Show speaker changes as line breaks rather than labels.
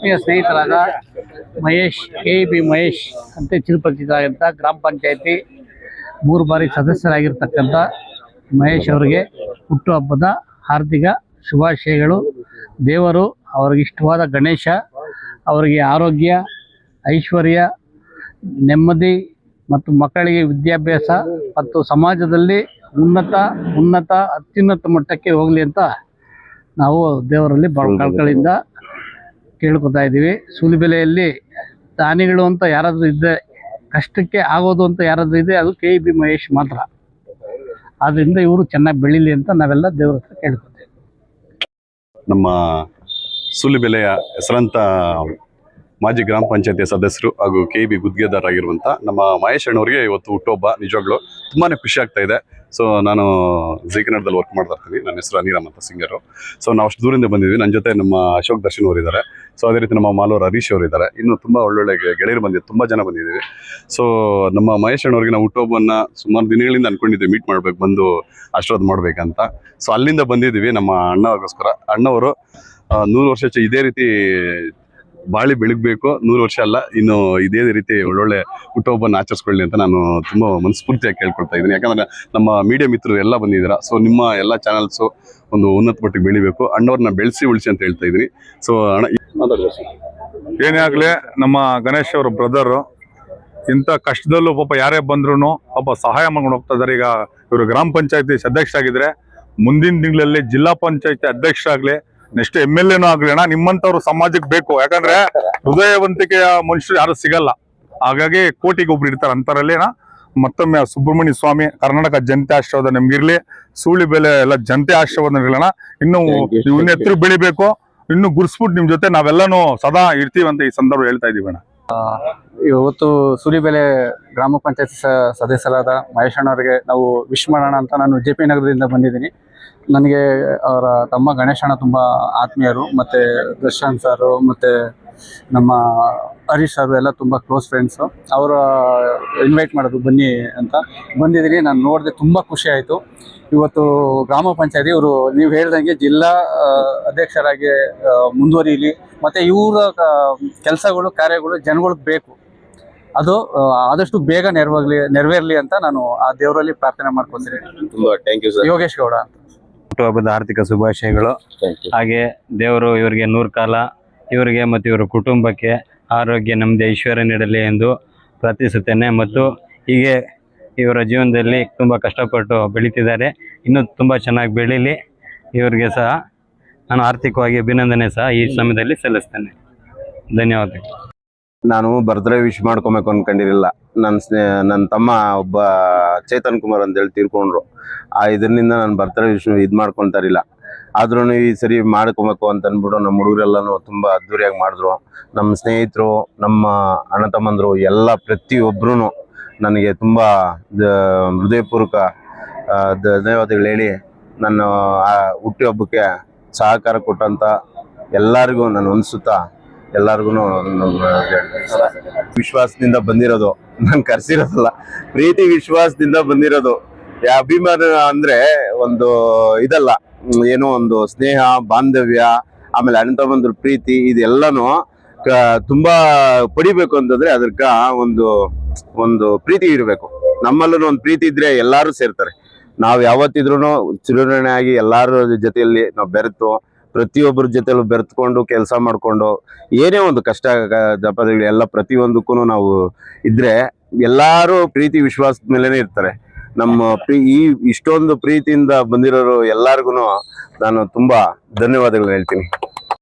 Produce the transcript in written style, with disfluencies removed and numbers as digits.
ಆತ್ಮೀಯ ಸ್ನೇಹಿತರಾದ ಮಹೇಶ್ ಮಹೇಶ್ ಅಂತ ಚಿರಪರಿಚಿತರಾಗಿದ್ದ ಗ್ರಾಮ ಪಂಚಾಯತಿ 3 ಬಾರಿ ಸದಸ್ಯರಾಗಿರ್ತಕ್ಕಂಥ ಮಹೇಶ್ ಅವರಿಗೆ ಹುಟ್ಟುಹಬ್ಬದ ಹಾರ್ದಿಕ ಶುಭಾಶಯಗಳು. ದೇವರು ಅವರಿಗೆ ಇಷ್ಟವಾದ ಗಣೇಶ ಅವರಿಗೆ ಆರೋಗ್ಯ, ಐಶ್ವರ್ಯ, ನೆಮ್ಮದಿ ಮತ್ತು ಮಕ್ಕಳಿಗೆ ವಿದ್ಯಾಭ್ಯಾಸ ಮತ್ತು ಸಮಾಜದಲ್ಲಿ ಉನ್ನತ ಅತ್ಯುನ್ನತ ಮಟ್ಟಕ್ಕೆ ಹೋಗಲಿ ಅಂತ ನಾವು ದೇವರಲ್ಲಿ ಕಳಕಳಿಯಿಂದ ಕೇಳ್ಕೊತಾ ಇದ್ದೀವಿ. ಸೂಲಿಬೆಲೆಯಲ್ಲಿ ದಾನಿಗಳು ಅಂತ ಯಾರಾದರೂ ಇದ್ದರೆ, ಕಷ್ಟಕ್ಕೆ ಆಗೋದು ಅಂತ ಯಾರಾದರೂ ಇದೆ, ಅದು KEB ಮಹೇಶ್ ಮಾತ್ರ. ಆದ್ದರಿಂದ ಇವರು ಚೆನ್ನಾಗಿ ಬೆಳೀಲಿ ಅಂತ ನಾವೆಲ್ಲ ದೇವರ ಹತ್ರ ಕೇಳ್ಕೊತೇವೆ.
ನಮ್ಮ ಸೂಲಿಬೆಲೆಯ ಹೆಸರಂತ ಮಾಜಿ ಗ್ರಾಮ ಪಂಚಾಯತಿ ಸದಸ್ಯರು ಹಾಗೂ KEB ಗುತ್ತಿಗೆದಾರ ಆಗಿರುವಂಥ ನಮ್ಮ ಮಹೇಶ್ ಅಣ್ಣವ್ರಿಗೆ ಇವತ್ತು ಹುಟ್ಟುಹಬ್ಬ. ನಿಜವಾಗ್ಲೂ ತುಂಬಾ ಖುಷಿ ಆಗ್ತಾ ಇದೆ. ಸೊ ನಾನು ಜಿ ಕನ್ನಡದಲ್ಲಿ ವರ್ಕ್ ಮಾಡ್ತಾ ಇರ್ತೀನಿ. ನನ್ನ ಹೆಸರು ಅನಿರಾಮ್ ಅಂತ, ಸಿಂಗರು. ಸೊ ನಾವು ಅಷ್ಟು ದೂರದಿಂದ ಬಂದಿದ್ವಿ. ನನ್ನ ಜೊತೆ ನಮ್ಮ ಅಶೋಕ್ ದರ್ಶನ್ ಅವರು ಇದ್ದಾರೆ. ಸೊ ಅದೇ ರೀತಿ ನಮ್ಮ ಮಾಲೂರು ಹರೀಶ್ ಅವರು ಇದ್ದಾರೆ. ಇನ್ನು ತುಂಬ ಒಳ್ಳೊಳ್ಳೆ ಗೆಳೆಯರು ಬಂದಿದ್ದು, ತುಂಬ ಜನ ಬಂದಿದ್ದೀವಿ. ಸೊ ನಮ್ಮ ಮಹೇಶ್ ಅಣ್ಣವ್ರಿಗೆ ನಾವು ಹುಟ್ಟುಹಬ್ಬವನ್ನು ಸುಮಾರು ದಿನಗಳಿಂದ ಅನ್ಕೊಂಡಿದ್ವಿ, ಮೀಟ್ ಮಾಡ್ಬೇಕು, ಬಂದು ಆಶೀರ್ವಾದ ಮಾಡ್ಬೇಕಂತ. ಸೊ ಅಲ್ಲಿಂದ ಬಂದಿದ್ದೀವಿ ನಮ್ಮ ಅಣ್ಣಗೋಸ್ಕರ. ಅಣ್ಣವರು 100 ವರ್ಷ ಇದೇ ರೀತಿ ಬಾಳಿ ಬೆಳಗ್ಬೇಕು. 100 ವರ್ಷ ಅಲ್ಲ, ಇನ್ನು ಇದೇ ರೀತಿ ಒಳ್ಳೊಳ್ಳೆ ಹುಟ್ಟುಹಬ್ಬನ ಆಚರಿಸ್ಕೊಳ್ಳಿ ಅಂತ ನಾನು ತುಂಬ ಮನಸ್ಫೂರ್ತಿಯಾಗಿ ಕೇಳ್ಕೊಳ್ತಾ ಇದ್ದೀನಿ. ಯಾಕಂದ್ರೆ ನಮ್ಮ ಮೀಡಿಯಾ ಮಿತ್ರರು ಎಲ್ಲ ಬಂದಿದ್ದೀರಾ. ಸೊ ನಿಮ್ಮ ಎಲ್ಲ ಚಾನಲ್ಸು ಒಂದು ಉನ್ನತ ಮಟ್ಟಿಗೆ ಬೆಳಿಬೇಕು, ಅಣ್ಣವ್ರನ್ನ ಬೆಳೆಸಿ ಉಳಿಸಿ ಅಂತ ಹೇಳ್ತಾ ಇದ್ದೀನಿ. ಸೊ
ಏನೇ ಆಗಲಿ, ನಮ್ಮ ಗಣೇಶ್ ಅವ್ರ ಬ್ರದರು ಇಂಥ ಕಷ್ಟದಲ್ಲೂ ಪಾಪ ಯಾರೇ ಬಂದ್ರು ಪಾಪ ಸಹಾಯ ಮಾಡ್ಕೊಂಡು ಹೋಗ್ತಾ ಇದ್ದಾರೆ. ಈಗ ಇವರು ಗ್ರಾಮ ಪಂಚಾಯತಿ ಅಧ್ಯಕ್ಷರಾಗಿದ್ರೆ, ಮುಂದಿನ ತಿಂಗಳಲ್ಲಿ ಜಿಲ್ಲಾ ಪಂಚಾಯತಿ ಅಧ್ಯಕ್ಷರಾಗ್ಲಿ, ನೆಕ್ಸ್ಟ್ MLA ಆಗ್ಲಿ ಅಣ್ಣ, ನಿಮ್ಮಂತವ್ರು ಸಮಾಜಕ್ಕೆ ಬೇಕು. ಯಾಕಂದ್ರೆ ಹೃದಯವಂತಿಕೆಯ ಮನುಷ್ಯರು ಯಾರು ಸಿಗಲ್ಲ. ಹಾಗಾಗಿ ಕೋಟಿಗೆ ಒಬ್ರು ಇರ್ತಾರೆ ಅಂತಾರಲ್ಲೇನ. ಮತ್ತೊಮ್ಮೆ ಸುಬ್ರಹ್ಮಣ್ಯ ಸ್ವಾಮಿ ಕರ್ನಾಟಕ ಜನತೆ ಆಶೀರ್ವಾದ ನಿಮ್ಗಿರ್ಲಿ, ಸೂಲಿಬೆಲೆ ಎಲ್ಲ ಜನತೆ ಆಶೀರ್ವಾದ ಇರ್ಲಣ್ಣ. ಇನ್ನು ಎತ್ತರು ಬೆಳಿಬೇಕು, ಇನ್ನು ಗುರ್ಸ್ಬಿಟ್ಟು ನಿಮ್ ಜೊತೆ ನಾವೆಲ್ಲಾನು ಸದಾ ಇರ್ತೀವಿ ಅಂತ ಈ ಸಂದರ್ಭ ಹೇಳ್ತಾ ಇದೀವಿ ಅಣ್ಣ.
ಇವತ್ತು ಸೂಲಿಬೆಲೆ ಗ್ರಾಮ ಪಂಚಾಯತ್ ಸದಸ್ಯರಾದ ಮಹೇಶ್ ಅಣ್ಣವರಿಗೆ ನಾವು ವಿಶ್ ಮಾಡೋಣ ಅಂತ ನಾನು JP ನಗರದಿಂದ ಬಂದಿದ್ದೀನಿ. ನನಗೆ ಅವರ ತಮ್ಮ ಗಣೇಶ್ ಅಣ್ಣ ತುಂಬ ಆತ್ಮೀಯರು, ಮತ್ತು ದರ್ಶನ್ ಸರು ಮತ್ತು ನಮ್ಮ ಹರೀಶ್ ಸರ್ ಎಲ್ಲ ತುಂಬ ಕ್ಲೋಸ್ ಫ್ರೆಂಡ್ಸು. ಅವರ ಇನ್ವೈಟ್ ಮಾಡೋದು ಬನ್ನಿ ಅಂತ ಬಂದಿದ್ದೀನಿ. ನಾನು ನೋಡಿದೆ, ತುಂಬ ಖುಷಿ ಆಯಿತು. ಇವತ್ತು ಗ್ರಾಮ ಪಂಚಾಯತಿ ಇವರು ನೀವು ಹೇಳ್ದಂಗೆ ಜಿಲ್ಲಾ ಅಧ್ಯಕ್ಷರಾಗಿ ಮುಂದುವರಿಯಲಿ, ಮತ್ತು ಇವರ ಕೆಲಸಗಳು ಕಾರ್ಯಗಳು ಜನಗಳಿಗೆ ಬೇಕು, ಅದು ಆದಷ್ಟು ಬೇಗ ನೆರವೇರಲಿ ಅಂತ ನಾನು ಆ ದೇವರಲ್ಲಿ ಪ್ರಾರ್ಥನೆ ಮಾಡ್ಕೊತೀನಿ.
ತುಂಬ thank you sir.
Yogesh Gowda ಅಂತ.
ಹುಟ್ಟುಹಬ್ಬದ ಆರ್ಥಿಕ ಶುಭಾಶಯಗಳು. ಹಾಗೆ ದೇವರು ಇವರಿಗೆ 100 ಕಾಲ, ಇವರಿಗೆ ಮತ್ತು ಇವರ ಕುಟುಂಬಕ್ಕೆ ಆರೋಗ್ಯ, ನೆಮ್ಮದಿ, ಐಶ್ವರ್ಯ ನೀಡಲಿ ಎಂದು ಪ್ರಾರ್ಥಿಸುತ್ತೇನೆ. ಮತ್ತು ಹೀಗೆ ಇವರ ಜೀವನದಲ್ಲಿ ತುಂಬ ಕಷ್ಟಪಟ್ಟು ಬೆಳೀತಿದ್ದಾರೆ, ಇನ್ನೂ ತುಂಬ ಚೆನ್ನಾಗಿ ಬೆಳೀಲಿ. ಇವರಿಗೆ ಸಹ ನಾನು ಆರ್ಥಿಕವಾಗಿ ಅಭಿನಂದನೆ ಸಹ ಈ ಸಮಯದಲ್ಲಿ ಸಲ್ಲಿಸ್ತೇನೆ. ಧನ್ಯವಾದಗಳು.
ನಾನು ಬರ್ತ್ಡೇ ವಿಶ್ ಮಾಡ್ಕೊಬೇಕು ಅನ್ಕೊಂಡಿರಲಿಲ್ಲ. ನನ್ನ ತಮ್ಮ ಒಬ್ಬ ಚೇತನ್ ಕುಮಾರ್ ಅಂತೇಳಿ ತೀರ್ಕೊಂಡ್ರು. ಇದರಿಂದ ನಾನು ಬರ್ತ್ಡೇ ವಿಶ್ ಇದು ಮಾಡ್ಕೊತಾರಿಲ್ಲ. ಆದ್ರೂ ಈ ಸರಿ ಮಾಡ್ಕೊಬೇಕು ಅಂತ ಅಂದ್ಬಿಟ್ಟು ನಮ್ಮ ಹುಡುಗರೆಲ್ಲನೂ ತುಂಬ ಅದ್ದೂರಿಯಾಗಿ ಮಾಡಿದ್ರು. ನಮ್ಮ ಸ್ನೇಹಿತರು, ನಮ್ಮ ಅಣ್ಣ ತಮ್ಮಂದರು ಎಲ್ಲ ಪ್ರತಿಯೊಬ್ಬರೂ ನನಗೆ ತುಂಬ ಹೃದಯಪೂರ್ವಕ ಧನ್ಯವಾದಗಳು ಹೇಳಿ, ನನ್ನ ಹುಟ್ಟುಹಬ್ಬಕ್ಕೆ ಸಹಕಾರ ಕೊಟ್ಟಂಥ ಎಲ್ಲರಿಗೂ ನಾನು ಹೊಂದಿಸುತ್ತಾ, ಎಲ್ಲರಿಗೂ ವಿಶ್ವಾಸದಿಂದ ಬಂದಿರೋದು, ನಾನು ಕರೆಸಿರೋದಲ್ಲ, ಪ್ರೀತಿ ವಿಶ್ವಾಸದಿಂದ ಬಂದಿರೋದು. ಅಭಿಮಾನ ಅಂದರೆ ಒಂದು ಇದಲ್ಲ, ಏನೋ ಒಂದು ಸ್ನೇಹ, ಬಾಂಧವ್ಯ, ಆಮೇಲೆ ಅಣ್ಣ ತಮ್ಮಂದ್ರ ಪ್ರೀತಿ, ಇದೆಲ್ಲನೂ ತುಂಬಾ ಪಡಿಬೇಕು ಅಂತಂದ್ರೆ ಅದಕ್ಕ ಒಂದು ಪ್ರೀತಿ ಇರಬೇಕು. ನಮ್ಮಲ್ಲೂ ಒಂದು ಪ್ರೀತಿ ಇದ್ರೆ ಎಲ್ಲರೂ ಸೇರ್ತಾರೆ. ನಾವು ಯಾವತ್ತಿದ್ರೂ ಚಿರಋಣಿ ಆಗಿ ಎಲ್ಲರ ಜೊತೆಯಲ್ಲಿ ನಾವು ಬೆರೆತು, ಪ್ರತಿಯೊಬ್ಬರ ಜೊತೆಲೂ ಬೆರೆತ್ಕೊಂಡು ಕೆಲಸ ಮಾಡಿಕೊಂಡು, ಏನೇ ಒಂದು ಕಷ್ಟ ಜಪಗಳು ಎಲ್ಲ ಪ್ರತಿಯೊಂದಕ್ಕೂ ನಾವು ಇದ್ರೆ ಎಲ್ಲರೂ ಪ್ರೀತಿ ವಿಶ್ವಾಸದ ಮೇಲೇನೆ ಇರ್ತಾರೆ. ನಮ್ಮ ಇಷ್ಟೊಂದು ಪ್ರೀತಿಯಿಂದ ಬಂದಿರೋರು ಎಲ್ಲರಿಗೂ ನಾನು ತುಂಬಾ ಧನ್ಯವಾದಗಳು ಹೇಳ್ತೀನಿ.